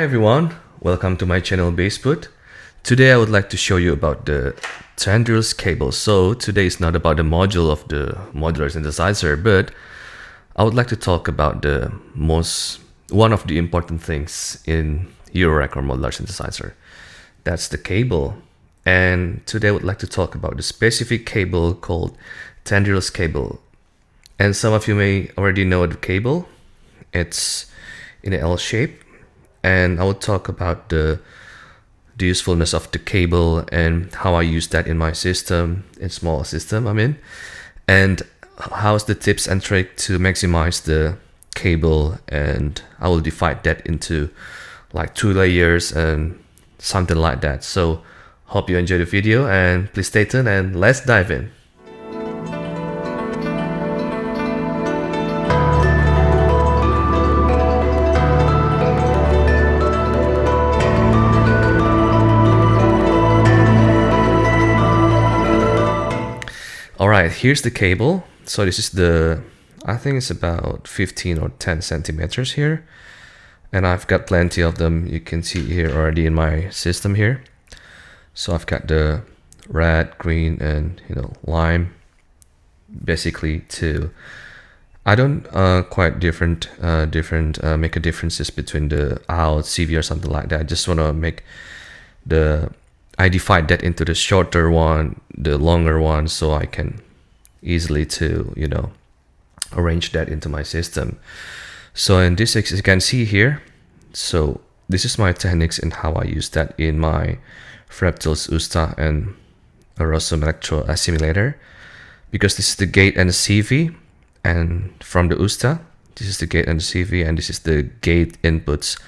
Hi everyone, welcome to my channel Baseput. Today I would like to show you about the Tendrils cable. So today is not about the module of the modular synthesizer, but I would like to talk about one of the important things in Eurorack or modular synthesizer. That's the cable. And today I would like to talk about the specific cable called Tendrils cable. And some of you may already know the cable. It's in an L shape. And I will talk about the usefulness of the cable and how I use that in my system, in small system I'm in, and how's the tips and trick to maximize the cable. And I will divide that into like 2 layers and something like that. So hope you enjoy the video and please stay tuned and let's dive in. Alright, here's the cable. So this is I think it's about 15 or 10 centimeters here. And I've got plenty of them. You can see here already in my system here. So I've got the red, green, and lime. Basically I don't quite make a differences between the out, CV or something like that. I just want to make I divide that into the shorter one, the longer one, so I can easily arrange that into my system. So in this, as you can see here, so this is my techniques and how I use that in my Fractals Usta and Rosum Electro Assimilator, because this is the gate and the CV, and from the Usta, this is the gate and the CV, and this is the gate inputs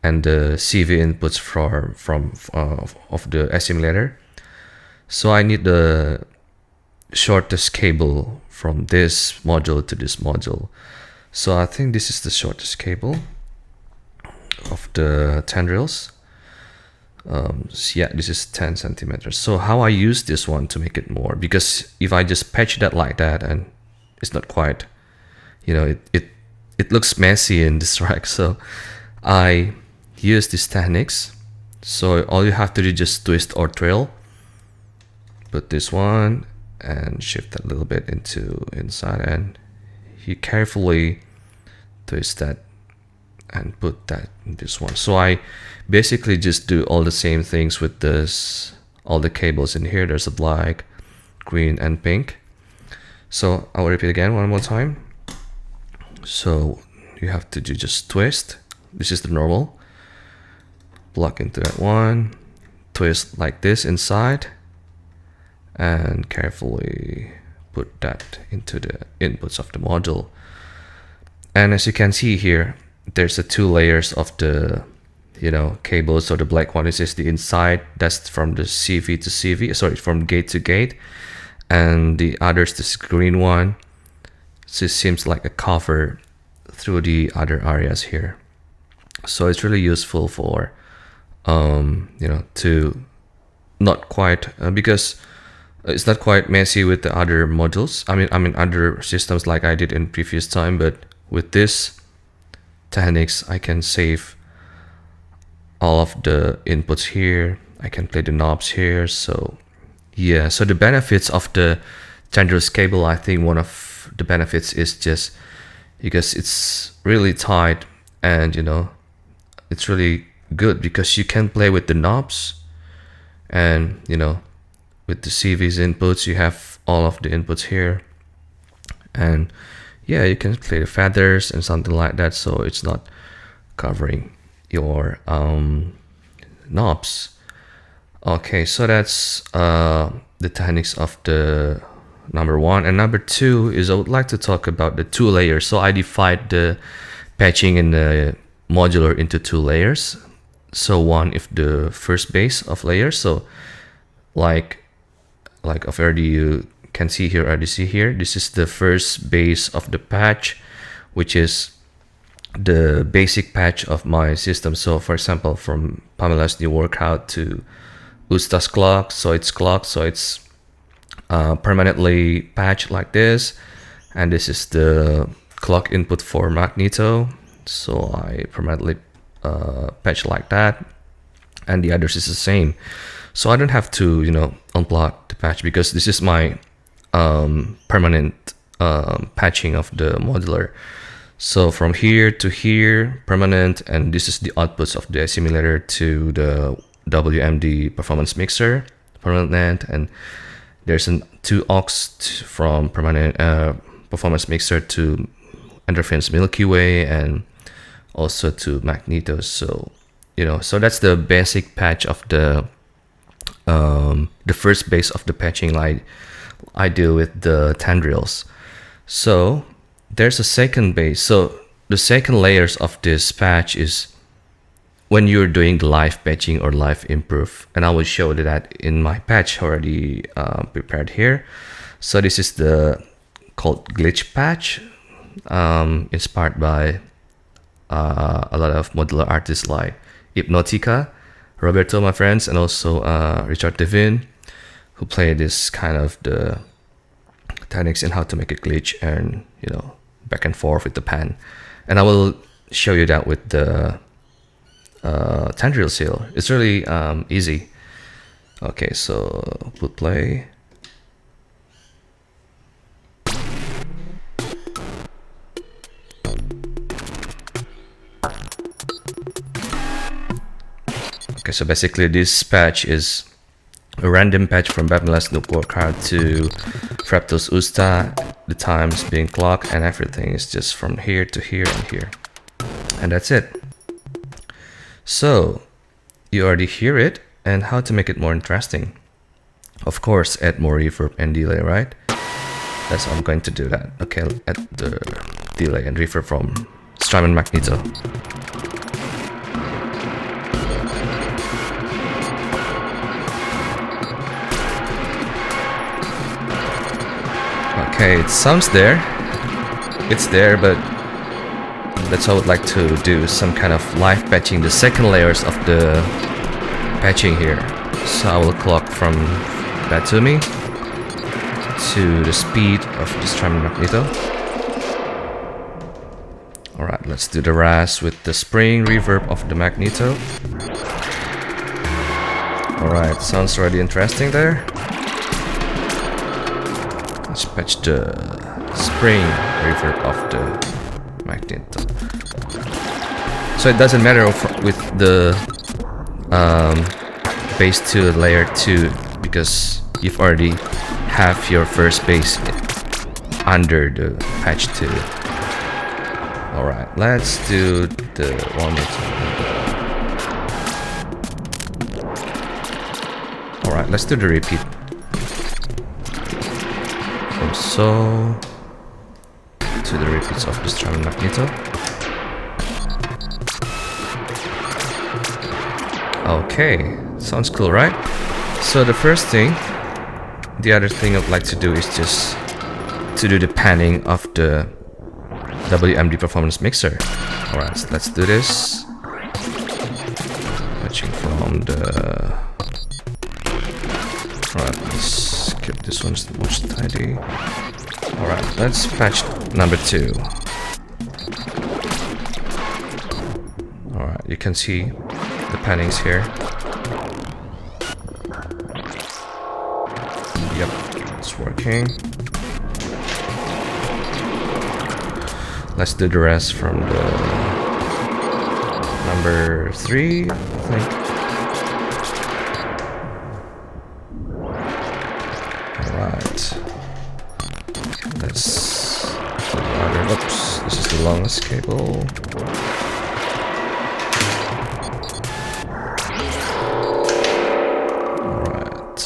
and the CV inputs of the assimilator. So I need the shortest cable from this module to this module. So I think this is the shortest cable of the Tendrils. Yeah, this is 10 centimeters. So how I use this one to make it more, because if I just patch that like that, and it's not quite, it looks messy in this rack. So I use these techniques. So all you have to do is just twist or twirl, put this one and shift that a little bit into inside, and you carefully twist that and put that in this one. So I basically just do all the same things with all the cables in here. There's a black, green, and pink. So I'll repeat again one more time. So you have to just twist. This is the normal. Plug into that one, twist like this inside, and carefully put that into the inputs of the module. And as you can see here, there's the 2 layers of the cables. So the black one is just the inside, that's from the CV to CV, sorry, from gate to gate, and the others, this green one, just seems like a cover through the other areas here. So it's really useful for to not quite because it's not quite messy with the other modules. I mean other systems like I did in previous time, but with this techniques I can save all of the inputs here. I can play the knobs here. So yeah, so the benefits of the Tendrils cable, I think one of the benefits is just because it's really tight, and it's really good because you can play with the knobs, and with the CV's inputs you have all of the inputs here, and yeah, you can play the feathers and something like that, so it's not covering your knobs. Okay, so that's the techniques of the number 1. And number 2 is I would like to talk about the 2 layers. So I divide the patching in the modular into 2 layers. So one is the first base of layers. So like already you can see here, this is the first base of the patch, which is the basic patch of my system. So for example, from Pamela's new workout to Usta's clock, so it's permanently patched like this, and this is the clock input for Magneto. So I permanently patch like that, and the others is the same. So I don't have to, you know, unplug the patch because this is my permanent patching of the modular. So from here to here, permanent, and this is the outputs of the assimilator to the WMD performance mixer, permanent, and there's two aux from permanent performance mixer to interference Milky Way and also to magneto. So, you know, so that's the basic patch of the first base of the patching I deal with the tendrils. So there's a second base. So the second layers of this patch is when you're doing the live patching or live improve, and I will show that in my patch already prepared here. So this is the called glitch patch, inspired by a lot of modular artists like Hypnotica, Roberto, my friends, and also Richard Devin, who play this kind of the techniques in how to make a glitch and, you know, back and forth with the pan. And I will show you that with the Tendrils here. It's really easy. Okay, so put play. Okay, so basically this patch is a random patch from Babylon's Newport card to Fraptos Usta. The times being clocked and everything is just from here to here and here. And that's it. So you already hear it, and how to make it more interesting. Of course, add more reverb and delay, right? That's how I'm going to do that. Okay, add the delay and reverb from Strymon Magneto. Okay, it sounds there. It's there, but that's how I would like to do some kind of live patching, the second layers of the patching here. So I will clock from that to me to the speed of the Strymon Magneto. Alright, let's do the RAS with the spring reverb of the Magneto. Alright, sounds already interesting there. Let's patch the spring reverb of the Magneto. So it doesn't matter with the bass to layer 2 because you've already have your first bass under the patch 2. Alright, let's do the one more time. Alright, let's do the repeat. From so to the repeats of the Strymon Magneto. Okay, sounds cool, right? So the first thing, the other thing I'd like to do is just to do the panning of the WMD performance mixer. Alright, so let's do this. Patching from the... Alright, let's skip this one, it's much tidy. Alright, let's patch number 2. Alright, you can see the pannings here. Yep, it's working. Let's do the rest from the number 3, I think. Alright. Let's do the other. Oops, this is the longest cable. Alright.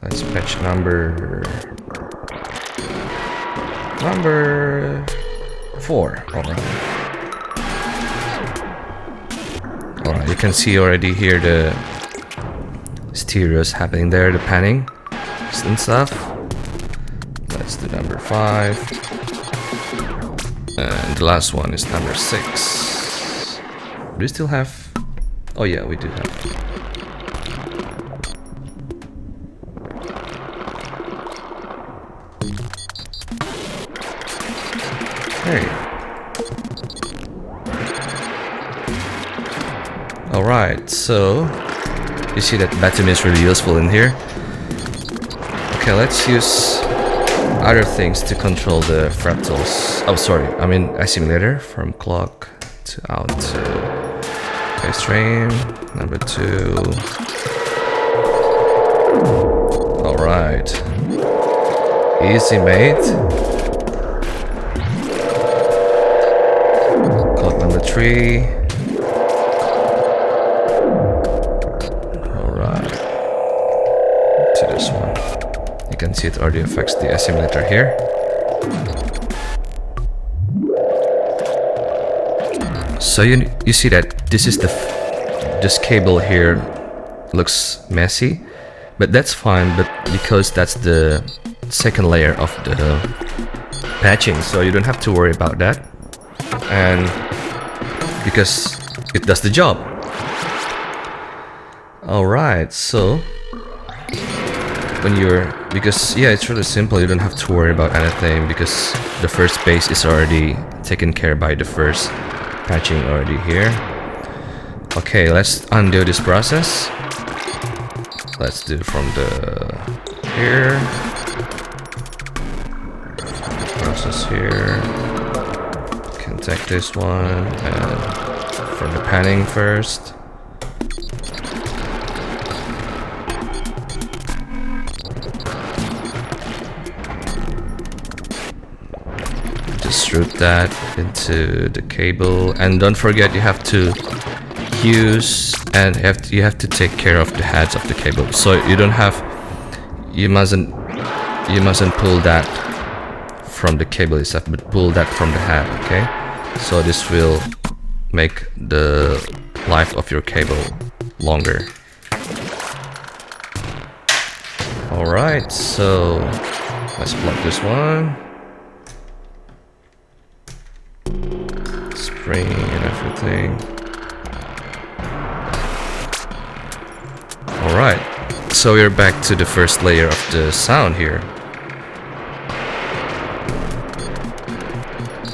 Let's patch number 4. Alright. Alright, you can see already here the stereos happening there, the panning and stuff. Let's do number 5. And the last one is number 6. Do we still have? Oh yeah, we do have. Hey. Alright, so you see that Batum is really useful in here. Okay, let's use other things to control the fractals. Oh, sorry, I mean assimilator from clock to out to bass stream number 2. Alright, easy mate. Clock number 3. Alright, to this one. You can see it already affects the assimilator here. So you see that this is this cable here looks messy, but that's fine. But because that's the second layer of the patching, so you don't have to worry about that, and because it does the job. All right, so when because yeah, it's really simple. You don't have to worry about anything because the first base is already taken care by the first patching already here. Okay, let's undo this process. Let's do from the here process here. Can take this one and from the panning first. Route that into the cable, and don't forget you have to use and you have to take care of the heads of the cable. So you mustn't pull that from the cable itself, but pull that from the head. Okay, so this will make the life of your cable longer. All right, so let's plug this one. Spring and everything. Alright, so we're back to the first layer of the sound here.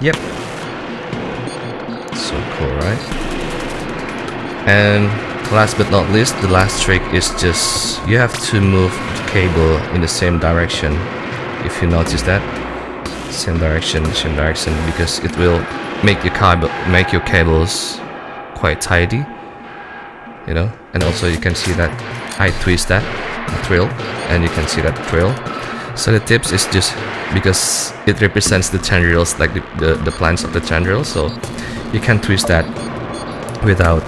Yep. So cool, right? And last but not least, the last trick is just you have to move the cable in the same direction. If you notice that, same direction, because it will make your cables quite tidy, you know. And also you can see that I twist that trill, and you can see that trill. So the tips is just because it represents the tendrils, like the plants of the tendrils, so you can twist that without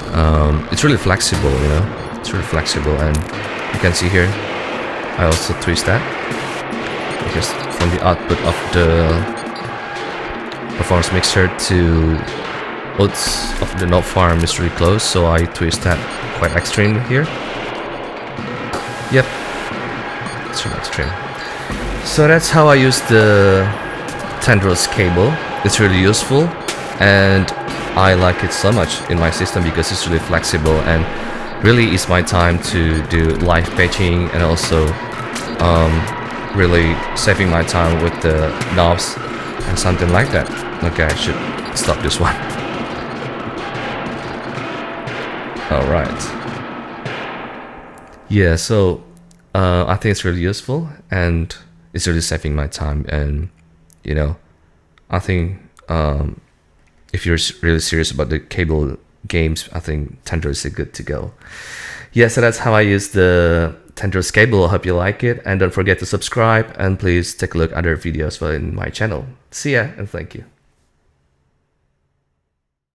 it's really flexible, you know. It's really flexible, and you can see here I also twist that because from the output of the performance mixer to outputs of the note farm is really close, so I twist that quite extreme here. Yep, it's really extreme. So that's how I use the Tendrils cable. It's really useful, and I like it so much in my system because it's really flexible and really is my time to do live patching, and also really saving my time with the knobs and something like that. Okay, I should stop this one. Alright. Yeah, so I think it's really useful and it's really saving my time, and you know, I think if you're really serious about the cable games, I think Tendrils is good to go. Yeah, so that's how I use the Tendrils cable. I hope you like it, and don't forget to subscribe, and please take a look at other videos in my channel. See ya, and thank you.